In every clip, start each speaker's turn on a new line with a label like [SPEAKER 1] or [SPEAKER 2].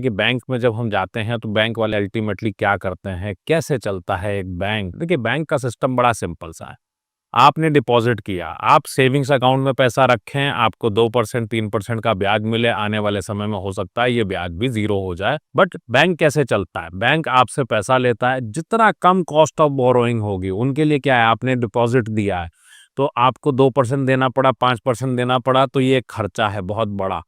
[SPEAKER 1] कि बैंक में जब हम जाते हैं तो बैंक वाले अल्टीमेटली क्या करते हैं, कैसे चलता है एक बैंक। देखिए, बैंक का सिस्टम बड़ा सिंपल सा है। आपने डिपॉजिट किया, आप सेविंग्स अकाउंट में पैसा रखें, आपको 2% 3% का ब्याज मिले। आने वाले समय में हो सकता है ये ब्याज भी ज़ीरो हो जाए। बट बैंक कैसे चलता है? बैंक आपसे पैसा लेता है, जितना कम कॉस्ट ऑफ बोरोइंग होगी उनके लिए क्या है, आपने डिपॉजिट दिया है तो आपको 2% देना पड़ा, 5% देना पड़ा, तो ये एक खर्चा है बहुत बड़ा।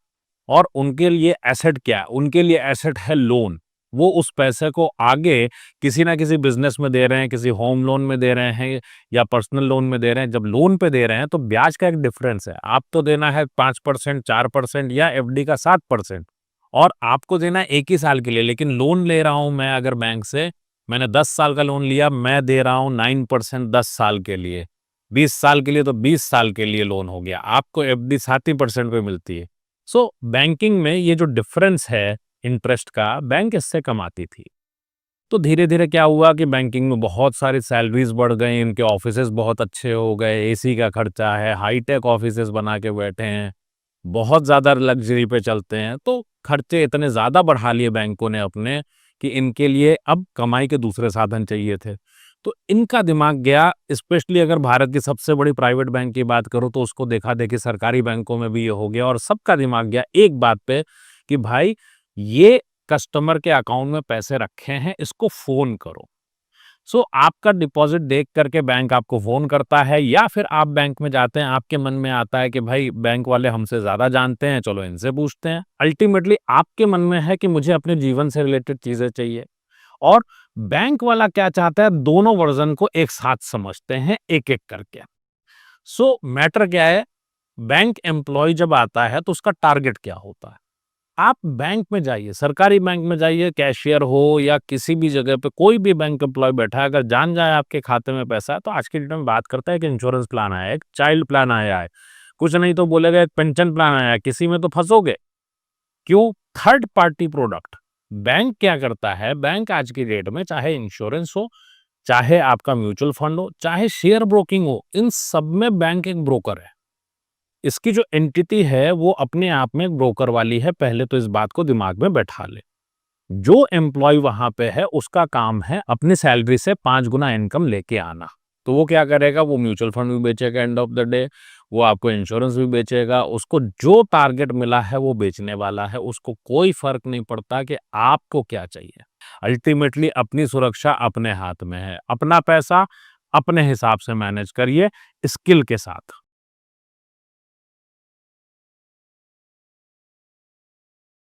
[SPEAKER 1] और उनके लिए एसेट क्या है? उनके लिए एसेट है लोन। वो उस पैसे को आगे किसी ना किसी बिज़नेस में दे रहे हैं, किसी होम लोन में दे रहे हैं या पर्सनल लोन में दे रहे हैं। जब लोन पे दे रहे हैं तो ब्याज का एक डिफरेंस है। आपको देना है 5%, 4% या एफडी का 7%, और आपको देना है 1 ही साल के लिए। लेकिन लोन ले रहा हूँ मैं अगर बैंक से, मैंने 10 साल का लोन लिया, मैं दे रहा हूँ 9% 10 साल के लिए। 20 साल के लिए तो 20 साल के लिए लोन हो गया। आपको एफडी 7 ही % पे मिलती है। सो बैंकिंग में ये जो डिफरेंस है इंटरेस्ट का, बैंक इससे कमाती थी। तो धीरे-धीरे क्या हुआ कि बैंकिंग में बहुत सारी सैलरीज़ बढ़ गई, इनके ऑफिसेज़ बहुत अच्छे हो गए, एसी का खर्चा है, हाई-टेक ऑफिसेज़ बना के बैठे हैं, बहुत ज़्यादा लग्ज़री पे चलते हैं। तो खर्चे इतने ज़्यादा बढ़ा लिए बैंकों ने अपने कि इनके लिए अब कमाई के दूसरे साधन चाहिए थे। तो इनका दिमाग गया, स्पेशली अगर भारत की सबसे बड़ी प्राइवेट बैंक की बात करूँ तो उसको देखा-देखी सरकारी बैंकों में भी ये हो गया, और सबका दिमाग गया एक बात पे कि भाई ये कस्टमर के अकाउंट में पैसे रखे हैं, इसको फ़ोन करो। सो आपका डिपॉज़िट देख कर के बैंक आपको फ़ोन करता है, या फिर आप बैंक में जाते हैं, आपके मन में आता है कि भाई बैंक वाले हमसे ज़्यादा जानते हैं, चलो इनसे पूछते हैं। अल्टीमेटली आपके मन में है कि मुझे अपने जीवन से रिलेटेड चीज़ें चाहिए, और बैंक वाला क्या चाहता है, दोनों वर्ज़न को एक साथ समझते हैं, एक-एक करके। सो मैटर क्या है, बैंक एम्प्लॉयी जब आता है तो उसका टारगेट क्या होता है? आप बैंक में जाइए, सरकारी बैंक में जाइए, कैशियर हो या किसी भी जगह पे कोई भी बैंक एम्प्लॉय बैठा है, अगर जान जाए आपके खाते में पैसा है, तो आज की डेट में बात करता है कि इंश्योरेंस प्लान आया है, एक चाइल्ड प्लान आया है, कुछ नहीं तो बोलेगा एक पेंशन प्लान आया है, किसी में तो फंसोगे। क्यों? Third party product. बैंक क्या करता है, बैंक आज की डेट में चाहे इंश्योरेंस हो, चाहे आपका म्यूचुअल फंड हो, चाहे शेयर ब्रोकिंग हो, इन सब में बैंक एक ब्रोकर है। इसकी जो एंटिटी है वो अपने आप में एक ब्रोकर वाली है, पहले तो इस बात को दिमाग में बैठा ले। जो एम्प्लॉय वहां पे है उसका काम है अपनी सैलरी से 5 गुना इनकम लेके आना। तो वो क्या करेगा, वो म्यूचुअल फंड भी बेचेगा एंड ऑफ द डे, वो आपको इंश्योरेंस भी बेचेगा, उसको जो टारगेट मिला है वो बेचने वाला है, उसको कोई फर्क नहीं पड़ता कि आपको क्या चाहिए। अल्टीमेटली अपनी सुरक्षा अपने हाथ में है, अपना पैसा अपने हिसाब से मैनेज करिए, स्किल के साथ।